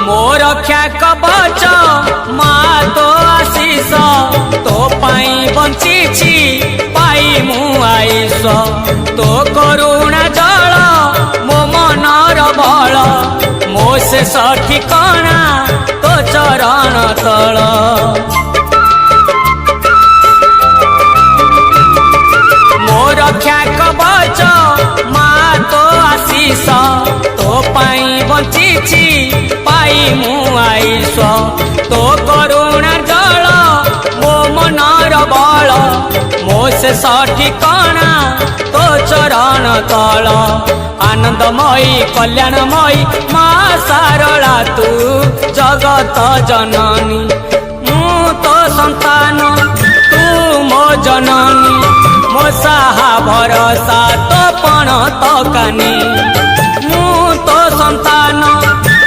मो रक्षा कवच माँ तो आशीष तो पाई बंची पाई मु आईश तो करुणा जल मो मनर बल मो शेष ठिकाना तो चरण तल मो रक्षा कवच माँ तो आशीष तो पाई बंची पाई मु आईश तो करुणा जल मो मनर बल मो शेष ठिकाना तो चरण तल आनंदमयी कल्याणमयी माँ सारला तू जगत जननी मु तो संतान तू मो जननी मो साहा भरोसा तो पण तो कानी मु तो संतान